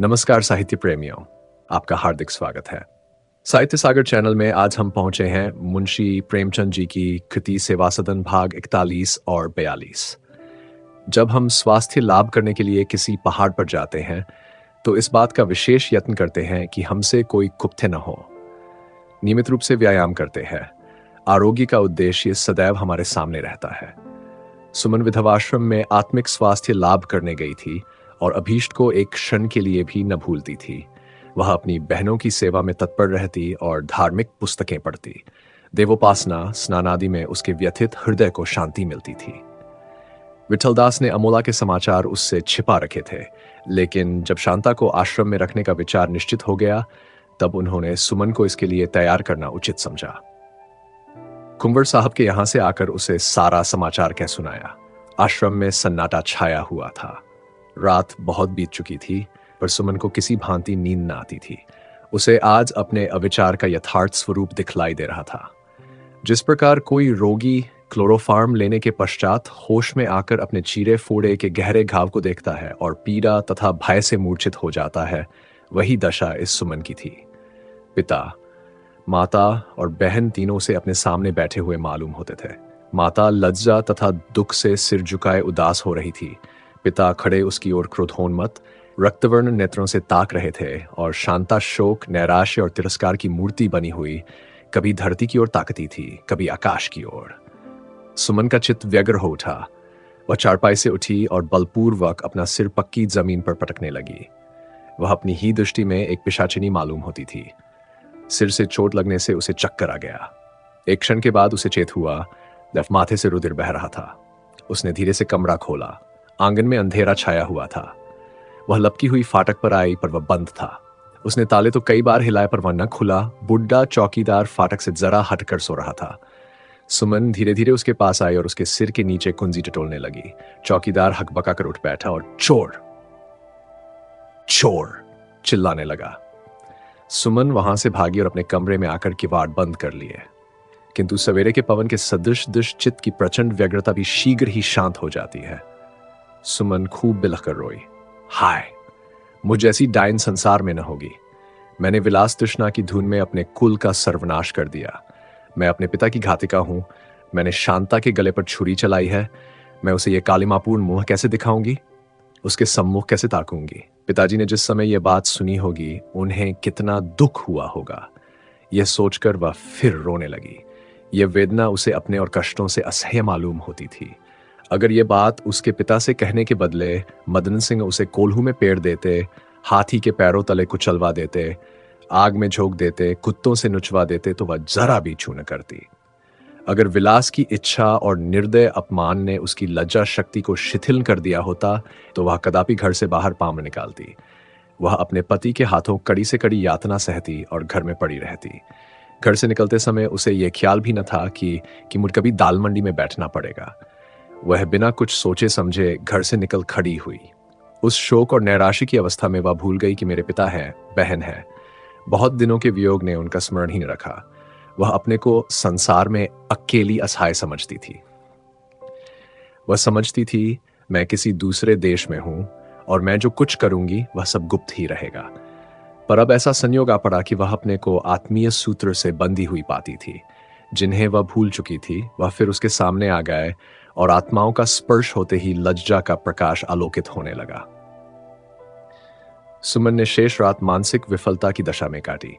नमस्कार साहित्य प्रेमियों, आपका हार्दिक स्वागत है। साहित्य सागर चैनल में आज हम पहुंचे हैं मुंशी प्रेमचंद जी की कृति सेवा सदन भाग 41 और 42। जब हम स्वास्थ्य लाभ करने के लिए किसी पहाड़ पर जाते हैं तो इस बात का विशेष यत्न करते हैं कि हमसे कोई कुप्थे न हो। नियमित रूप से व्यायाम करते हैं। आरोग्य का उद्देश्य सदैव हमारे सामने रहता है। सुमन विधवाश्रम में आत्मिक स्वास्थ्य लाभ करने गई थी और अभीष्ट को एक क्षण के लिए भी न भूलती थी। वह अपनी बहनों की सेवा में तत्पर रहती और धार्मिक पुस्तकें पढ़ती। देवोपासना स्नान आदि में उसके व्यथित हृदय को शांति मिलती थी। विठलदास ने अमोला के समाचार उससे छिपा रखे थे, लेकिन जब शांता को आश्रम में रखने का विचार निश्चित हो गया तब उन्होंने सुमन को इसके लिए तैयार करना उचित समझा। कुंवर साहब के यहां से आकर उसे सारा समाचार कह सुनाया। आश्रम में सन्नाटा छाया हुआ था। रात बहुत बीत चुकी थी, पर सुमन को किसी भांति नींद न आती थी। उसे आज अपने अविचार का यथार्थ स्वरूप दिखलाई दे रहा था। जिस प्रकार कोई रोगी क्लोरोफार्म लेने के पश्चात होश में आकर अपने चीरे फोड़े के गहरे घाव को देखता है और पीड़ा तथा भय से मूर्छित हो जाता है, वही दशा इस सुमन की थी। पिता, माता और बहन तीनों से अपने सामने बैठे हुए मालूम होते थे। माता लज्जा तथा दुख से सिर झुकाए उदास हो रही थी। पिता खड़े उसकी ओर क्रोधोन्मत्त रक्तवर्ण नेत्रों से ताक रहे थे और शांता शोक, नैराश्य और तिरस्कार की मूर्ति बनी हुई कभी धरती की ओर ताकती थी, कभी आकाश की ओर। सुमन का चित्त व्यग्र हो उठा। वह चारपाई से उठी और बलपूर्वक अपना सिर पक्की जमीन पर पटकने लगी। वह अपनी ही दृष्टि में एक पिशाचिनी मालूम होती थी। सिर से चोट लगने से उसे चक्कर आ गया। एक क्षण के बाद उसे चेत हुआ, जब माथे से रुधिर बह रहा था। उसने धीरे से कमरा खोला। आंगन में अंधेरा छाया हुआ था। वह लपकी हुई फाटक पर आई, पर वह बंद था। उसने ताले तो कई बार हिलाए, पर वह न खुला। बुड्ढा चौकीदार फाटक से जरा हटकर सो रहा था। सुमन धीरे धीरे उसके पास आई और उसके सिर के नीचे कुंजी टटोलने लगी। चौकीदार हकबका कर उठ बैठा और चोर चोर चिल्लाने लगा। सुमन वहां से भागी और अपने कमरे में आकर किवाड़ बंद कर लिए। किंतु सवेरे के पवन के सदृश दुष्चित्त की प्रचंड व्यग्रता भी शीघ्र ही शांत हो जाती है। सुमन खूब बिलख कर रोई। हाय, मुझ जैसी डायन संसार में न होगी। मैंने विलास तृष्णा की धुन में अपने कुल का सर्वनाश कर दिया। मैं अपने पिता की घातिका हूं। मैंने शांता के गले पर छुरी चलाई है। मैं उसे यह कालिमापूर्ण मुंह कैसे दिखाऊंगी? उसके सम्मुख कैसे ताकूंगी? पिताजी ने जिस समय यह बात सुनी होगी, उन्हें कितना दुख हुआ होगा। यह सोचकर वह फिर रोने लगी। यह वेदना उसे अपने और कष्टों से असह्य मालूम होती थी। अगर यह बात उसके पिता से कहने के बदले मदन सिंह उसे कोल्हू में पेड़ देते, हाथी के पैरों तले कुचलवा देते, आग में झोंक देते, कुत्तों से नुचवा देते, तो वह जरा भी छू न करती। अगर विलास की इच्छा और निर्दय अपमान ने उसकी लज्जा शक्ति को शिथिल कर दिया होता, तो वह कदापि घर से बाहर पांव न निकालती। वह अपने पति के हाथों कड़ी से कड़ी यातना सहती और घर में पड़ी रहती। घर से निकलते समय उसे यह ख्याल भी न था कि मुझ कभी दाल मंडी में बैठना पड़ेगा। वह बिना कुछ सोचे समझे घर से निकल खड़ी हुई। उस शोक और नैराश्य की अवस्था में वह भूल गई कि मेरे पिता हैं, बहन है। बहुत दिनों के वियोग ने उनका स्मरण ही न रखा। वह अपने को संसार में अकेली असहाय समझती थी। वह समझती थी मैं किसी दूसरे देश में हूं और मैं जो कुछ करूंगी वह सब गुप्त ही रहेगा। पर अब ऐसा संयोग आ पड़ा कि वह अपने को आत्मीय सूत्र से बंधी हुई पाती थी। जिन्हें वह भूल चुकी थी वह फिर उसके सामने आ गए और आत्माओं का स्पर्श होते ही लज्जा का प्रकाश आलोकित होने लगा। सुमन ने शेष रात मानसिक विफलता की दशा में काटी।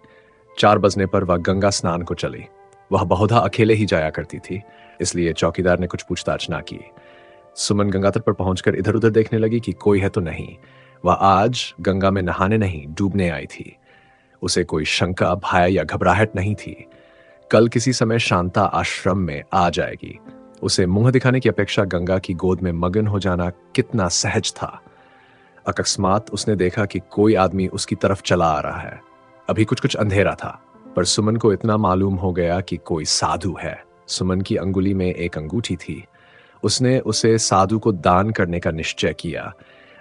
4 बजने पर वह गंगा स्नान को चली। वह बहुधा अकेले ही जाया करती थी, इसलिए चौकीदार ने कुछ पूछताछ ना की। सुमन गंगा तट पर पहुंचकर इधर उधर देखने लगी कि कोई है तो नहीं। वह आज गंगा में नहाने नहीं, डूबने आई थी। उसे कोई शंका, भय या घबराहट नहीं थी। कल किसी समय शांता आश्रम में आ जाएगी। उसे मुंह दिखाने की अपेक्षा गंगा की गोद में मगन हो जाना कितना सहज था। अकस्मात उसने देखा कि कोई आदमी उसकी तरफ चला आ रहा है। अभी कुछ कुछ अंधेरा था, पर सुमन को इतना मालूम हो गया कि कोई साधु है। सुमन की अंगुली में एक अंगूठी थी। उसने उसे साधु को दान करने का निश्चय किया,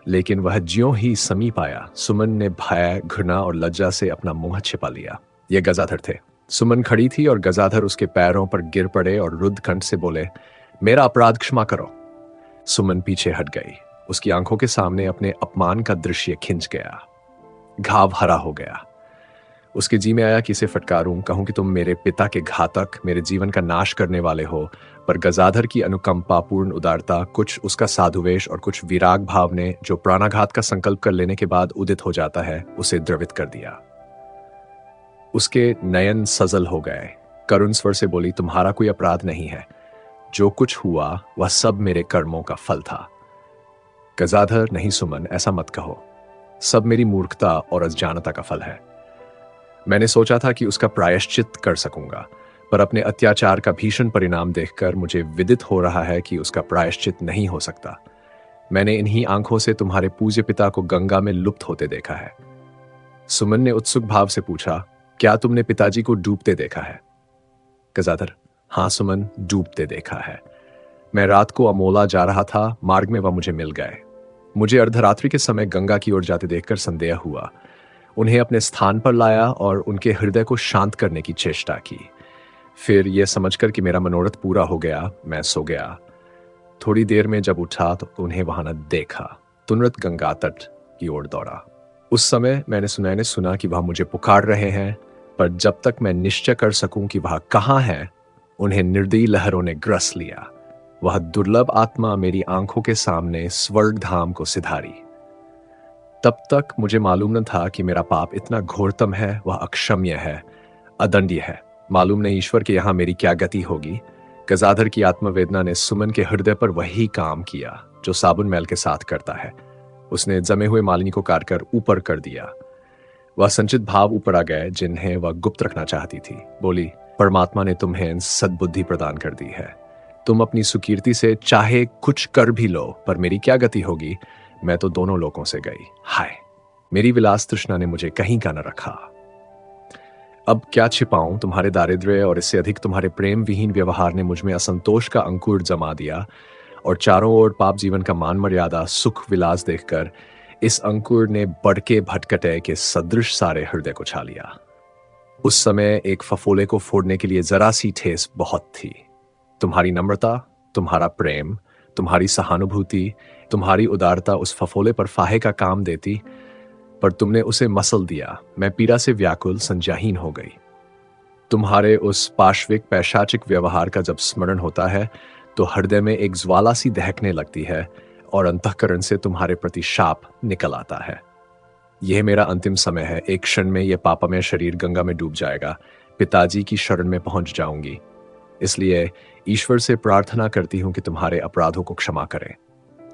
लेकिन वह ज्यों ही समीप आया, सुमन ने भय, घृणा और लज्जा से अपना मुंह छिपा लिया। ये गजाधर थे। सुमन खड़ी थी और गजाधर उसके पैरों पर गिर पड़े और रुद्ध कंठ से बोले, मेरा अपराध क्षमा करो। सुमन पीछे हट गई। उसकी आंखों के सामने अपने अपमान का दृश्य खिंच गया। घाव हरा हो गया। उसके जी में आया कि इसे फटकारूं, कहूं कि तुम मेरे पिता के घातक, मेरे जीवन का नाश करने वाले हो। पर गजाधर की अनुकंपापूर्ण उदारता, कुछ उसका साधुवेश और कुछ विराग भाव ने, जो प्राणाघात का संकल्प कर लेने के बाद उदित हो जाता है, उसे द्रवित कर दिया। उसके नयन सजल हो गए। करुण स्वर से बोली, तुम्हारा कोई अपराध नहीं है। जो कुछ हुआ वह सब मेरे कर्मों का फल था। गजाधर, नहीं सुमन, ऐसा मत कहो। सब मेरी मूर्खता और अज्ञानता का फल है। मैंने सोचा था कि उसका प्रायश्चित कर सकूंगा, पर अपने अत्याचार का भीषण परिणाम देखकर मुझे विदित हो रहा है कि उसका प्रायश्चित नहीं हो सकता। मैंने इन्हीं आंखों से तुम्हारे पूज्य पिता को गंगा में लुप्त होते देखा है। सुमन ने उत्सुक भाव से पूछा, क्या तुमने पिताजी को डूबते देखा है? गजाधर, हाँ सुमन, डूबते देखा है। मैं रात को अमोला जा रहा था, मार्ग में वह मुझे मिल गए। मुझे अर्धरात्रि के समय गंगा की ओर जाते देखकर संदेह हुआ। उन्हें अपने स्थान पर लाया और उनके हृदय को शांत करने की चेष्टा की। फिर यह समझकर कि मेरा मनोरथ पूरा हो गया, मैं सो गया। थोड़ी देर में जब उठा तो उन्हें वहां न देखा। तुनरत गंगा तट की ओर दौड़ा। उस समय मैंने सुनैने सुना कि वह मुझे पुकार रहे हैं, पर जब तक मैं निश्चय कर सकूं कि वह कहाँ है, उन्हें निर्दयी लहरों ने ग्रस लिया। वह दुर्लभ आत्मा मेरी आंखों के सामने स्वर्ग धाम को सिधारी। तब तक मुझे मालूम न था कि मेरा पाप इतना घोरतम है, वह अक्षम्य है, अदंड्य है। मालूम नहीं ईश्वर के यहां मेरी क्या गति होगी। गजाधर की आत्मवेदना ने सुमन के हृदय पर वही काम किया जो साबुन मैल के साथ करता है। उसने जमे हुए मालिनी को काट कर ऊपर कर दिया। वह संचित भाव ऊपर आ गए जिन्हें वह गुप्त रखना चाहती थी। बोली, परमात्मा ने तुम्हें सद्बुद्धि प्रदान कर दी है। तुम अपनी सुकीर्ति से चाहे कुछ कर भी लो, पर मेरी क्या गति होगी? मैं तो दोनों लोकों से गई। हाय, मेरी विलास तृष्णा ने मुझे कहीं का न रखा। अब क्या छिपाऊं, तुम्हारे दारिद्र्य और इससे अधिक तुम्हारे प्रेम विहीन व्यवहार ने मुझ में असंतोष का अंकुर जमा दिया, और चारों ओर पाप जीवन का मान मर्यादा, सुख विलास देखकर इस अंकुर ने बड़के भटकटे के सदृश सारे हृदय को छा लिया। उस समय एक फफोले को फोड़ने के लिए जरा सी ठेस बहुत थी। तुम्हारी नम्रता, तुम्हारा प्रेम, तुम्हारी सहानुभूति, तुम्हारी उदारता उस फफोले पर फाहे का काम देती, पर तुमने उसे मसल दिया। मैं पीड़ा से व्याकुल संज्ञाहीन हो गई। तुम्हारे उस पाश्विक पैशाचिक व्यवहार का जब स्मरण होता है तो हृदय में एक ज्वाला सी दहकने लगती है और अंतःकरण से तुम्हारे प्रति शाप निकल आता है। यह मेरा अंतिम समय है। एक क्षण में यह पापमय शरीर गंगा में डूब जाएगा। पिताजी की शरण में पहुंच जाऊंगी। इसलिए ईश्वर से प्रार्थना करती हूं कि तुम्हारे अपराधों को क्षमा करें।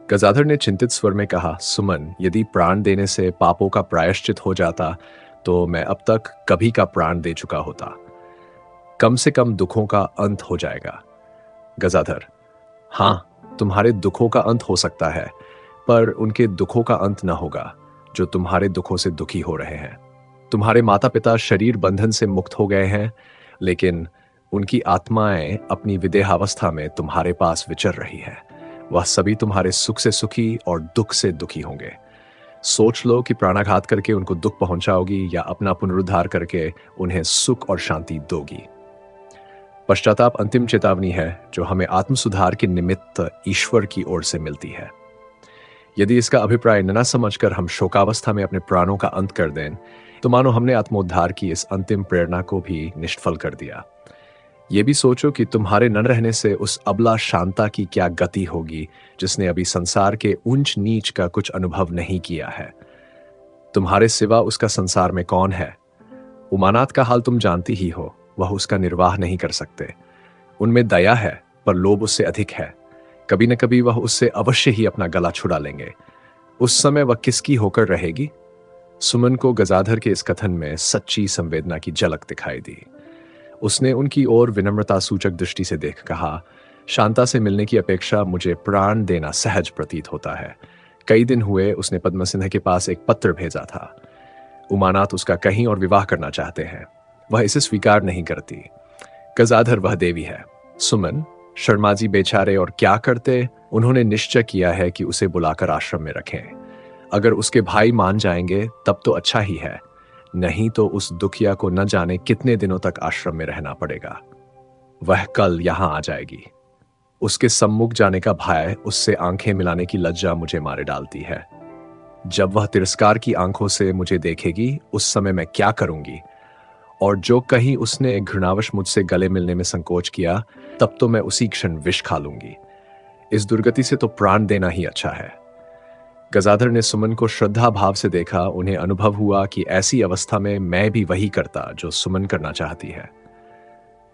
गजाधर ने चिंतित स्वर में कहा, सुमन, यदि प्राण देने से पापों का प्रायश्चित हो जाता तो मैं अब तक कभी का प्राण दे चुका होता। कम से कम दुखों का अंत हो जाएगा। गजाधर, हाँ, तुम्हारे दुखों का अंत हो सकता है, पर उनके दुखों का अंत न होगा जो तुम्हारे दुखों से दुखी हो रहे हैं। तुम्हारे माता पिता शरीर बंधन से मुक्त हो गए हैं, लेकिन उनकी आत्माएं अपनी विदेहावस्था में तुम्हारे पास विचर रही है। वह सभी तुम्हारे सुख से सुखी और दुख से दुखी होंगे। सोच लो कि प्राणाघात करके उनको दुख पहुंचाओगी या अपना पुनरुद्धार करके उन्हें सुख और शांति दोगी। पश्चाताप अंतिम चेतावनी है जो हमें आत्मसुधार के निमित्त ईश्वर की ओर से मिलती है। यदि इसका अभिप्राय न समझकर हम शोकावस्था में अपने प्राणों का अंत कर दें, तो मानो हमने आत्मोद्धार की इस अंतिम प्रेरणा को भी निष्फल कर दिया। ये भी सोचो कि तुम्हारे न रहने से उस अबला शांता की क्या गति होगी जिसने अभी संसार के ऊंच नीच का कुछ अनुभव नहीं किया है। तुम्हारे सिवा उसका संसार में कौन है? उमानाथ का हाल तुम जानती ही हो। वह उसका निर्वाह नहीं कर सकते। उनमें दया है, पर लोभ उससे अधिक है। कभी न कभी वह उससे अवश्य ही अपना गला छुड़ा लेंगे। उस समय वह किसकी होकर रहेगी? सुमन को गजाधर के इस कथन में सच्ची संवेदना की झलक दिखाई दी। उसने उनकी ओर विनम्रता सूचक दृष्टि से देख कहा, शांता से मिलने की अपेक्षा मुझे प्राण देना सहज प्रतीत होता है। कई दिन हुए उसने पद्मसिंह के पास एक पत्र भेजा था। उमानाथ उसका कहीं और विवाह करना चाहते हैं। वह इसे स्वीकार नहीं करती। गजाधर वह देवी है। सुमन, शर्मा जी बेचारे और क्या करते? उन्होंने निश्चय किया है कि उसे बुलाकर आश्रम में रखें। अगर उसके भाई मान जाएंगे तब तो अच्छा ही है, नहीं तो उस दुखिया को न जाने कितने दिनों तक आश्रम में रहना पड़ेगा। वह कल यहां आ जाएगी। उसके सम्मुख जाने का भय, उससे आंखें मिलाने की लज्जा मुझे मारे डालती है। जब वह तिरस्कार की आंखों से मुझे देखेगी, उस समय मैं क्या करूंगी? और जो कहीं उसने घृणावश मुझसे गले मिलने में संकोच किया, तब तो मैं उसी क्षण विष खा लूंगी। इस दुर्गति से तो प्राण देना ही अच्छा है। गजाधर ने सुमन को श्रद्धा भाव से देखा। उन्हें अनुभव हुआ कि ऐसी अवस्था में मैं भी वही करता जो सुमन करना चाहती है।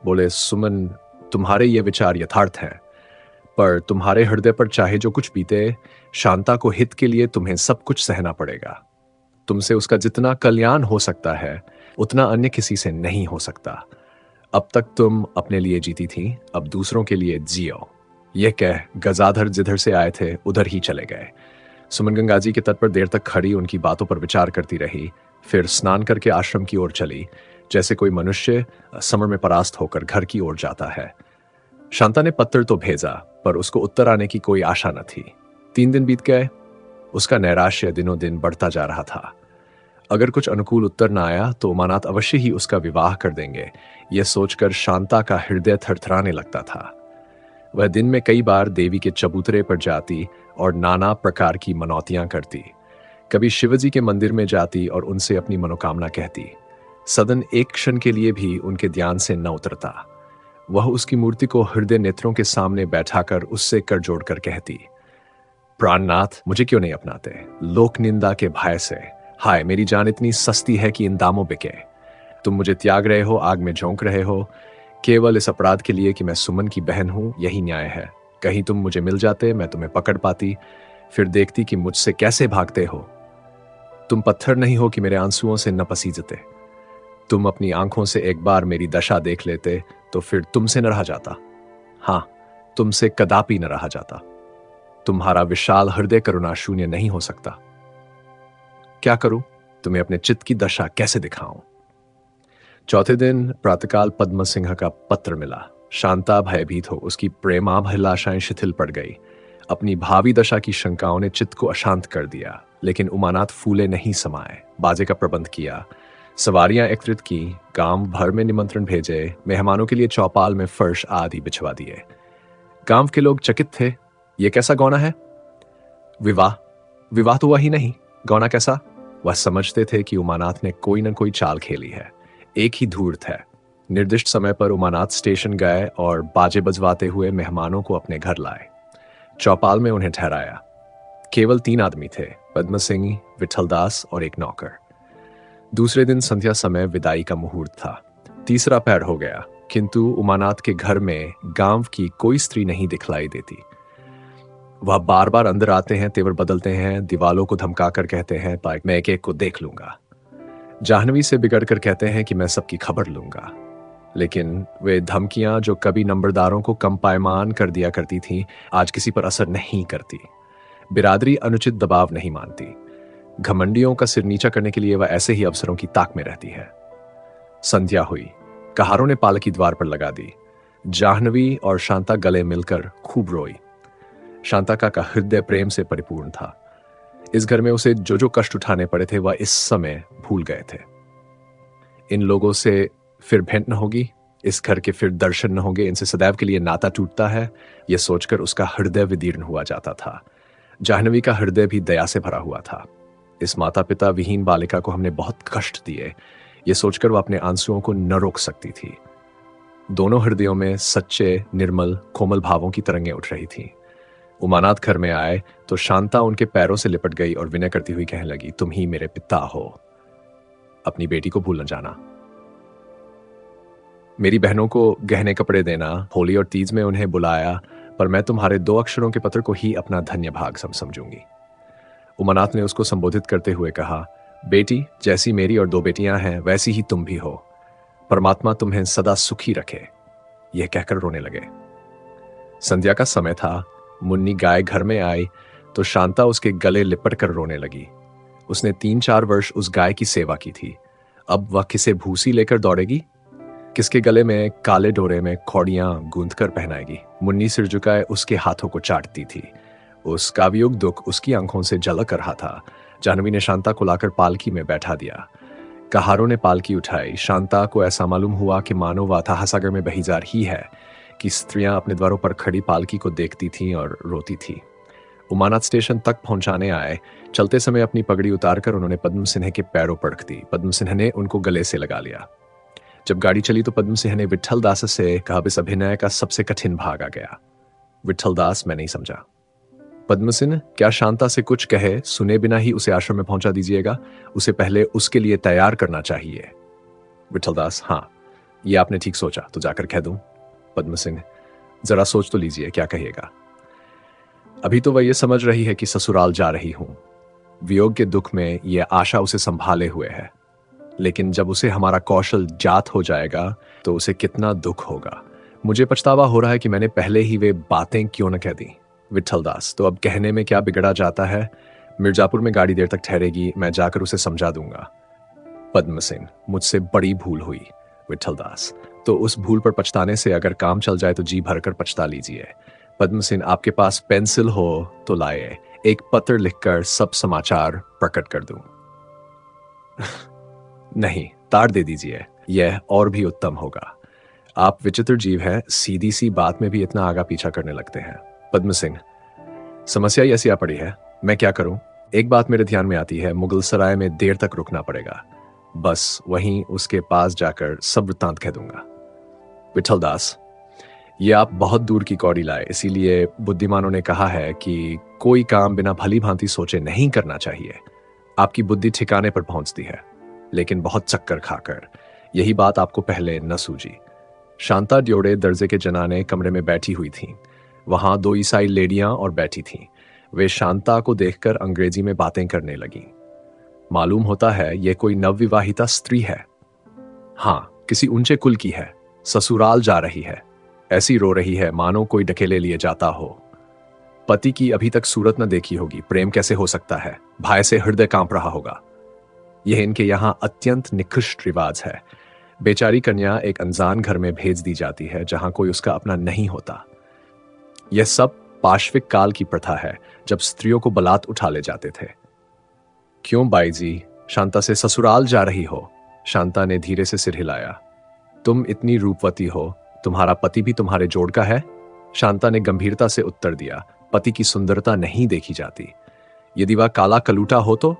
बोले, सुमन, तुम्हारे ये विचार यथार्थ हैं, पर तुम्हारे हृदय पर चाहे जो कुछ बीते, शांता को हित के लिए तुम्हें सब कुछ सहना पड़ेगा। तुमसे उसका जितना कल्याण हो सकता है, उतना अन्य किसी से नहीं हो सकता। अब तक तुम अपने लिए जीती थी, अब दूसरों के लिए जियो। यह कह गजाधर जिधर से आए थे उधर ही चले गए। सुमन गंगा जी के तट पर देर तक खड़ी उनकी बातों पर विचार करती रही, फिर स्नान करके आश्रम की ओर चली, जैसे कोई मनुष्य समर में परास्त होकर घर की ओर जाता है। शांता ने पत्र तो भेजा, पर उसको उत्तर आने की कोई आशा न थी। 3 दिन बीत गए। उसका नैराश्य दिनों दिन बढ़ता जा रहा था। अगर कुछ अनुकूल उत्तर न आया तो उमानाथ अवश्य ही उसका विवाह कर देंगे, यह सोचकर शांता का हृदय थरथराने लगता था। वह दिन में कई बार देवी के चबूतरे पर जाती और नाना प्रकार की मनौतियां करती। कभी शिवजी के मंदिर में जाती और उनसे अपनी मनोकामना कहती। सदन एक क्षण के लिए भी उनके ध्यान से न उतरता। वह उसकी मूर्ति को हृदय नेत्रों के सामने बैठाकर उससे कर जोड़कर कहती, प्राणनाथ, मुझे क्यों नहीं अपनाते? लोक निंदा के भय से। हाय, मेरी जान इतनी सस्ती है कि इन दामों बिके। तुम मुझे त्याग रहे हो, आग में झोंक रहे हो, केवल इस अपराध के लिए कि मैं सुमन की बहन हूं। यही न्याय है। कहीं तुम मुझे मिल जाते, मैं तुम्हें पकड़ पाती, फिर देखती कि मुझसे कैसे भागते हो। तुम पत्थर नहीं हो कि मेरे आंसुओं से न पसीजते। तुम अपनी आंखों से एक बार मेरी दशा देख लेते तो फिर तुमसे न रहा जाता। हाँ, तुमसे कदापि न रहा जाता। तुम्हारा विशाल हृदय करुणा शून्य नहीं हो सकता। क्या करूं? तुम्हें अपने चित्त की दशा कैसे दिखाऊं? चौथे दिन प्रातःकाल पद्म सिंह का पत्र मिला। शांता भयभीत हो, उसकी प्रेमाभिलाषाएं शिथिल पड़ गई। अपनी भावी दशा की शंकाओं ने चित्त को अशांत कर दिया, लेकिन उमानाथ फूले नहीं समाये। बाजे का प्रबंध किया, सवारियां एकत्रित की, गांव भर में निमंत्रण भेजे, मेहमानों के लिए चौपाल में फर्श आदि बिछवा दिए। गांव के लोग चकित थे। ये कैसा गौना है? विवाह विवाह तो हुआ ही नहीं, गौना कैसा? वह समझते थे कि उमानाथ ने कोई न कोई चाल खेली है। एक ही धूर्त है। निर्दिष्ट समय पर उमानाथ स्टेशन गए और बाजे बजवाते हुए मेहमानों को अपने घर लाए। चौपाल में उन्हें ठहराया। केवल 3 आदमी थे, पद्म सिंह, विठलदास और एक नौकर। दूसरे दिन संध्या समय विदाई का मुहूर्त था। तीसरा पैर हो गया, किंतु उमानाथ के घर में गांव की कोई स्त्री नहीं दिखलाई देती। वह बार बार अंदर आते हैं, तेवर बदलते हैं, दीवालों को धमकाकर कहते हैं, मैं एक एक को देख लूंगा। जाह्नवी से बिगड़कर कहते हैं कि मैं सबकी खबर लूंगा। लेकिन वे धमकियां जो कभी नंबरदारों को कंपायमान कर दिया करती थीं, आज किसी पर असर नहीं करती। बिरादरी अनुचित दबाव नहीं मानती। घमंडियों का सिर नीचा करने के लिए वह ऐसे ही अवसरों की ताक में रहती है। संध्या हुई। कहारों ने पालकी द्वार पर लगा दी। जाह्नवी और शांता गले मिलकर खूब रोई। शांता का हृदय प्रेम से परिपूर्ण था। इस घर में उसे जो जो कष्ट उठाने पड़े थे वह इस समय भूल गए थे। इन लोगों से फिर भेंट न होगी, इस घर के फिर दर्शन न होंगे, इनसे सदैव के लिए नाता टूटता है, यह सोचकर उसका हृदय विदीर्ण हुआ जाता था। जाह्नवी का हृदय भी दया से भरा हुआ था। इस माता पिता विहीन बालिका को हमने बहुत कष्ट दिए, यह सोचकर वह अपने आंसुओं को न रोक सकती थी। दोनों हृदयों में सच्चे, निर्मल, कोमल भावों की तरंगें उठ रही थीं। उमानाथ घर में आए तो शांता उनके पैरों से लिपट गई और विनय करती हुई कहने लगी, तुम ही मेरे पिता हो, अपनी बेटी को भूल न जाना। मेरी बहनों को गहने कपड़े देना, होली और तीज में उन्हें बुलाया, पर मैं तुम्हारे 2 अक्षरों के पत्र को ही अपना धन्य भाग समझूंगी। उमानाथ ने उसको संबोधित करते हुए कहा, बेटी, जैसी मेरी और 2 बेटियां हैं, वैसी ही तुम भी हो। परमात्मा तुम्हें सदा सुखी रखे। यह कहकर रोने लगे। संध्या का समय था। मुन्नी गाय घर में आई तो शांता उसके गले लिपट कर रोने लगी। उसने 3-4 वर्ष उस गाय की सेवा की थी। अब वह किसे भूसी लेकर दौड़ेगी? किसके गले में काले डोरे में खौड़ियां गूंथकर पहनाएगी? मुन्नी सिर झुकाए उसके हाथों को चाटती थी। उसका वियोग दुख उसकी आंखों से झलक रहा था। जाह्नवी ने शांता को लाकर पालकी में बैठा दिया। कहारों ने पालकी उठाई। शांता को ऐसा मालूम हुआ कि मानो वह अथाह सागर में बही जा रही है, कि स्त्रियां अपने द्वारों पर खड़ी पालकी को देखती थीं और रोती थीं। उमानाथ स्टेशन तक पहुंचाने आए। चलते समय अपनी पगड़ी उतारकर उन्होंने पद्म सिन्हा के पैरों पर रख दी। पद्म सिन्हा ने उनको गले से लगा लिया। जब गाड़ी चली तो पद्म सिंह ने विट्ठल दास से कहा, इस अभिनय का सबसे कठिन भाग आ गया। विट्ठल दास, मैं नहीं समझा। पद्म सिंह, क्या शांता से कुछ कहे सुने बिना ही उसे आश्रम में पहुंचा दीजिएगा? उसे पहले उसके लिए तैयार करना चाहिए। विट्ठल दास, हाँ, ये आपने ठीक सोचा, तो जाकर कह दूं? पद्म सिंह, जरा सोच तो लीजिए, क्या कहिएगा? अभी तो वह ये समझ रही है कि ससुराल जा रही हूं। वियोग के दुख में यह आशा उसे संभाले हुए है, लेकिन जब उसे हमारा कौशल जात हो जाएगा तो उसे कितना दुख होगा। मुझे पछतावा हो रहा है कि मैंने पहले ही वे बातें क्यों न कह दी। विट्ठल दास, तो अब कहने में क्या बिगड़ा जाता है? मिर्जापुर में गाड़ी देर तक ठहरेगी, मैं जाकर उसे समझा दूंगा। पद्म सिंह, मुझसे बड़ी भूल हुई। विट्ठल दास, तो उस भूल पर पछताने से अगर काम चल जाए तो जी भरकर पछता लीजिए। पद्म सिंह, आपके पास पेंसिल हो तो लाए, एक पत्र लिखकर सब समाचार प्रकट कर दूं। नहीं, तार दे दीजिए, यह और भी उत्तम होगा। आप विचित्र जीव हैं, सीधी सी बात में भी इतना आगा पीछा करने लगते हैं। पद्म सिंह, समस्या ही ऐसी आ पड़ी है, मैं क्या करूं? एक बात मेरे ध्यान में आती है, मुगल सराय में देर तक रुकना पड़ेगा। बस वहीं उसके पास जाकर सब वृत्तांत कह दूंगा। विट्ठल दास, ये आप बहुत दूर की कौड़ी लाए, इसीलिए बुद्धिमानों ने कहा है कि कोई काम बिना भली भांति सोचे नहीं करना चाहिए। आपकी बुद्धि ठिकाने पर पहुंचती है, लेकिन बहुत चक्कर खाकर। यही बात आपको पहले न सूझी। शांता ड्योड़े दर्जे के जनाने कमरे में बैठी हुई थीं। वहां 2 ईसाई लेडियां और बैठी थीं। वे शांता को देखकर अंग्रेजी में बातें करने लगीं। मालूम होता है ये कोई नवविवाहिता स्त्री है। हाँ, किसी ऊंचे कुल की है, ससुराल जा रही है। ऐसी रो रही है मानो कोई ढकेले लिए जाता हो। पति की अभी तक सूरत न देखी होगी, प्रेम कैसे हो सकता है? भय से हृदय कांप रहा होगा। यह इनके यहां अत्यंत निकृष्ट रिवाज है। बेचारी कन्या एक अनजान घर में भेज दी जाती है जहां कोई उसका अपना नहीं होता। यह सब पाश्विक काल की प्रथा है, जब स्त्रियों को बलात् उठा ले जाते थे। क्यों बाई जी, शांता से ससुराल जा रही हो? शांता ने धीरे से सिर हिलाया। तुम इतनी रूपवती हो, तुम्हारा पति भी तुम्हारे जोड़ का है? शांता ने गंभीरता से उत्तर दिया, पति की सुंदरता नहीं देखी जाती, यदि वह काला कलूटा हो तो?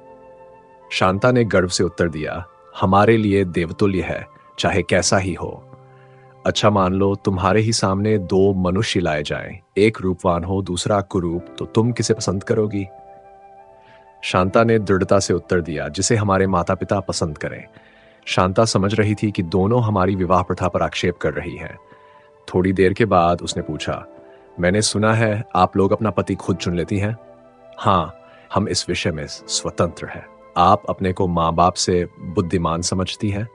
शांता ने गर्व से उत्तर दिया, हमारे लिए देवतुल्य है, चाहे कैसा ही हो। अच्छा, मान लो तुम्हारे ही सामने 2 मनुष्य लाए जाएं, एक रूपवान हो, दूसरा कुरूप, तो तुम किसे पसंद करोगी? शांता ने दृढ़ता से उत्तर दिया, जिसे हमारे माता पिता पसंद करें। शांता समझ रही थी कि दोनों हमारी विवाह प्रथा पर आक्षेप कर रही हैं। थोड़ी देर के बाद उसने पूछा, मैंने सुना है आप लोग अपना पति खुद चुन लेती हैं? हाँ, हम इस विषय में स्वतंत्र हैं। आप अपने को माँ बाप से बुद्धिमान समझती हैं?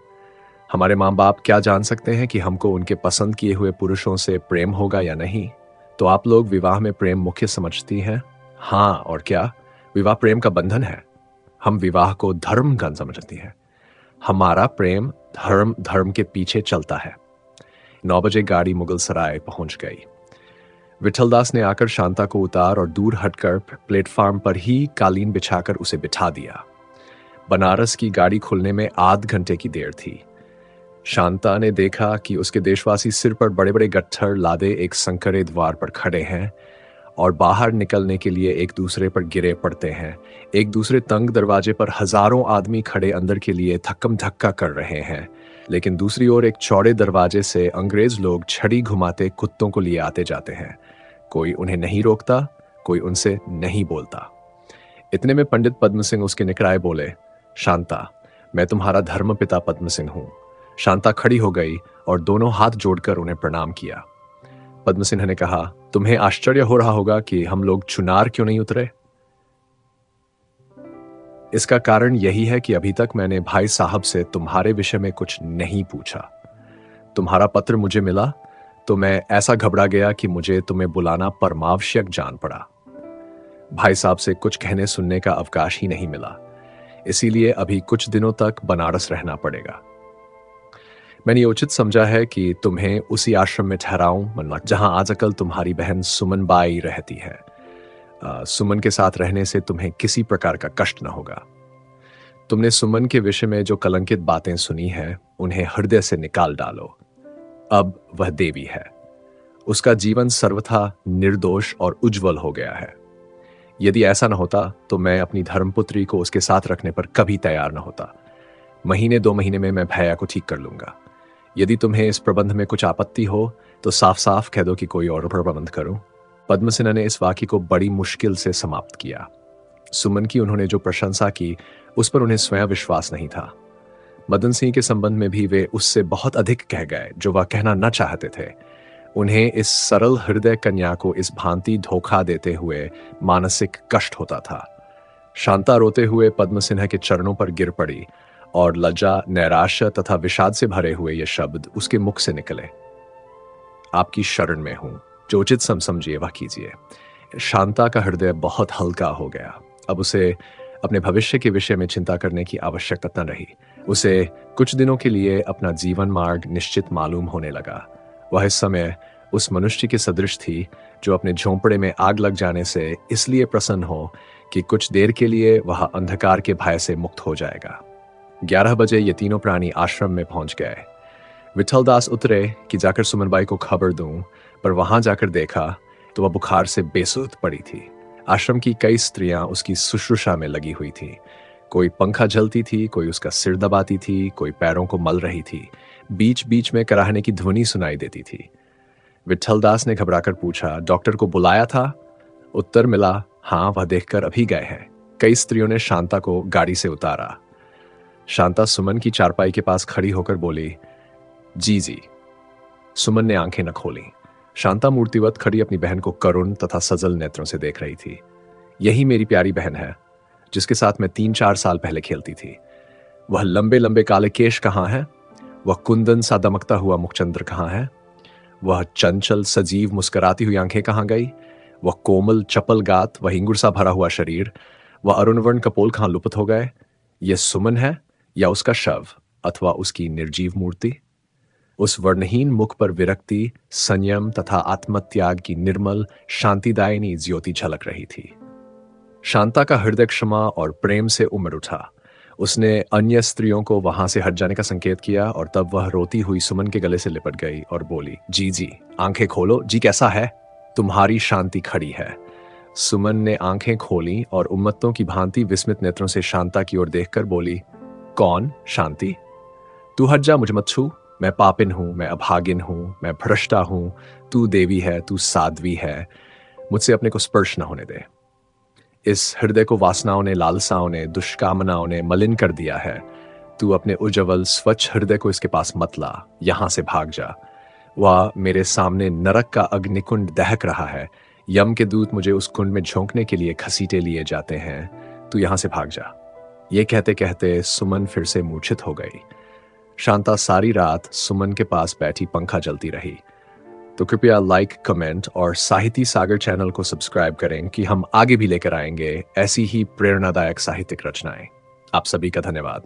हमारे माँ बाप क्या जान सकते हैं कि हमको उनके पसंद किए हुए पुरुषों से प्रेम होगा या नहीं? तो आप लोग विवाह में प्रेम मुख्य समझती हैं? हाँ, और क्या, विवाह प्रेम का बंधन है। हम विवाह को धर्म गण समझती हैं। हमारा प्रेम धर्म के पीछे चलता है। 9 बजे गाड़ी मुगल सराय पहुंच गई। विट्ठल दास ने आकर शांता को उतार और दूर हटकर प्लेटफार्म पर ही कालीन बिछाकर उसे बिठा दिया। बनारस की गाड़ी खुलने में आध घंटे की देर थी। शांता ने देखा कि उसके देशवासी सिर पर बड़े बड़े गट्ठर लादे एक संकरे द्वार पर खड़े हैं और बाहर निकलने के लिए एक दूसरे पर गिरे पड़ते हैं। एक दूसरे तंग दरवाजे पर हजारों आदमी खड़े अंदर के लिए थक्कम धक्का कर रहे हैं, लेकिन दूसरी ओर एक चौड़े दरवाजे से अंग्रेज लोग छड़ी घुमाते कुत्तों को लिए आते जाते हैं। कोई उन्हें नहीं रोकता, कोई उनसे नहीं बोलता। इतने में पंडित पद्म सिंह उसके निकराए बोले, शांता, मैं तुम्हारा धर्मपिता पद्म सिंह हूं। शांता खड़ी हो गई और दोनों हाथ जोड़कर उन्हें प्रणाम किया। पद्म सिंह ने कहा, तुम्हें आश्चर्य हो रहा होगा कि हम लोग चुनार क्यों नहीं उतरे। इसका कारण यही है कि अभी तक मैंने भाई साहब से तुम्हारे विषय में कुछ नहीं पूछा। तुम्हारा पत्र मुझे मिला तो मैं ऐसा घबरा गया कि मुझे तुम्हें बुलाना परमावश्यक जान पड़ा। भाई साहब से कुछ कहने सुनने का अवकाश ही नहीं मिला, इसीलिए अभी कुछ दिनों तक बनारस रहना पड़ेगा। मैंने उचित समझा है कि तुम्हें उसी आश्रम में ठहराऊं जहां आजकल तुम्हारी बहन सुमन बाई रहती है। सुमन के साथ रहने से तुम्हें किसी प्रकार का कष्ट न होगा। तुमने सुमन के विषय में जो कलंकित बातें सुनी हैं, उन्हें हृदय से निकाल डालो। अब वह देवी है, उसका जीवन सर्वथा निर्दोष और उज्जवल हो गया है। यदि ऐसा न होता तो मैं अपनी धर्मपुत्री को उसके साथ रखने पर कभी तैयार न होता। महीने 2 महीने में मैं भैया को ठीक कर लूंगा। यदि तुम्हें इस प्रबंध में कुछ आपत्ति हो तो साफ साफ कह दो कि कोई और प्रबंध करूं। पद्मसिन्हा ने इस वाक्य को बड़ी मुश्किल से समाप्त किया। सुमन की उन्होंने जो प्रशंसा की उस पर उन्हें स्वयं विश्वास नहीं था। मदन सिंह के संबंध में भी वे उससे बहुत अधिक कह गए जो वह कहना न चाहते थे। उन्हें इस सरल हृदय कन्या को इस भांति धोखा देते हुए मानसिक कष्ट होता था। शांता रोते हुए पद्मसिन्हा के चरणों पर गिर पड़ी और लज्जा, नैराश्य तथा विषाद से भरे हुए ये शब्द उसके मुख से निकले। आपकी शरण में हूं, जो उचित समझिए वह कीजिए। शांता का हृदय बहुत हल्का हो गया। अब उसे अपने भविष्य के विषय में चिंता करने की आवश्यकता न रही। उसे कुछ दिनों के लिए अपना जीवन मार्ग निश्चित मालूम होने लगा। वह इस समय उस मनुष्य के सदृश थी जो अपने झोंपड़े में आग लग जाने से इसलिए प्रसन्न हो कि कुछ देर के लिए वह अंधकार के भय से मुक्त हो जाएगा। 11 बजे ये तीनों प्राणी आश्रम में पहुंच गए। विठलदास उतरे कि जाकर सुमनबाई को खबर दूं, पर वहां जाकर देखा तो वह बुखार से बेसुध पड़ी थी। आश्रम की कई स्त्रियां उसकी शुश्रूषा में लगी हुई थी। कोई पंखा झलती थी, कोई उसका सिर दबाती थी, कोई पैरों को मल रही थी। बीच बीच में कराहने की ध्वनि सुनाई देती थी। विठलदास ने घबराकर पूछा, डॉक्टर को बुलाया था? उत्तर मिला, हाँ, वह देखकर अभी गए हैं। कई स्त्रियों ने शांता को गाड़ी से उतारा। शांता सुमन की चारपाई के पास खड़ी होकर बोली, जी जी। सुमन ने आंखें न खोली। शांता मूर्तिवत खड़ी अपनी बहन को करुण तथा सजल नेत्रों से देख रही थी। यही मेरी प्यारी बहन है जिसके साथ मैं 3-4 साल पहले खेलती थी। वह लंबे लंबे काले केश कहाँ है? वह कुंदन सा दमकता हुआ मुखचंद्र कहाँ है? वह चंचल सजीव मुस्कुराती हुई आंखें कहाँ गई? वह कोमल चपल गात, वह इंगुर सा भरा हुआ शरीर, वह अरुणवर्ण कपोल कहाँ लुप्त हो गए? यह सुमन है या उसका शव अथवा उसकी निर्जीव मूर्ति? उस वर्णहीन मुख पर विरक्ति, संयम तथा आत्मत्याग की निर्मल शांतिदायिनी ज्योति झलक रही थी। शांता का हृदय क्षमा और प्रेम से उमड़ उठा। उसने अन्य स्त्रियों को वहां से हट जाने का संकेत किया और तब वह रोती हुई सुमन के गले से लिपट गई और बोली, जी जी, आंखें खोलो जी, कैसा है? तुम्हारी शांति खड़ी है। सुमन ने आंखें खोली और उम्मत्तों की भांति विस्मित नेत्रों से शांता की ओर देखकर बोली, कौन शांति? तू हट जा, मुझे मत छू। मैं पापिन हूं, मैं अभागिन हूं, मैं भ्रष्टा हूं। तू देवी है, तू साध्वी है। मुझसे अपने को स्पर्श न होने दे। इस हृदय को वासनाओं ने, लालसाओं ने, दुष्कामनाओं ने मलिन कर दिया है। तू अपने उज्जवल स्वच्छ हृदय को इसके पास मत ला। यहां से भाग जा। वह मेरे सामने नरक का अग्निकुंड दहक रहा है। यम के दूत मुझे उस कुंड में झोंकने के लिए घसीटे लिए जाते हैं। तू यहां से भाग जा। ये कहते कहते सुमन फिर से मूर्छित हो गई। शांता सारी रात सुमन के पास बैठी पंखा जलती रही। तो कृपया लाइक, कमेंट और साहित्य सागर चैनल को सब्सक्राइब करें कि हम आगे भी लेकर आएंगे ऐसी ही प्रेरणादायक साहित्यिक रचनाएं। आप सभी का धन्यवाद।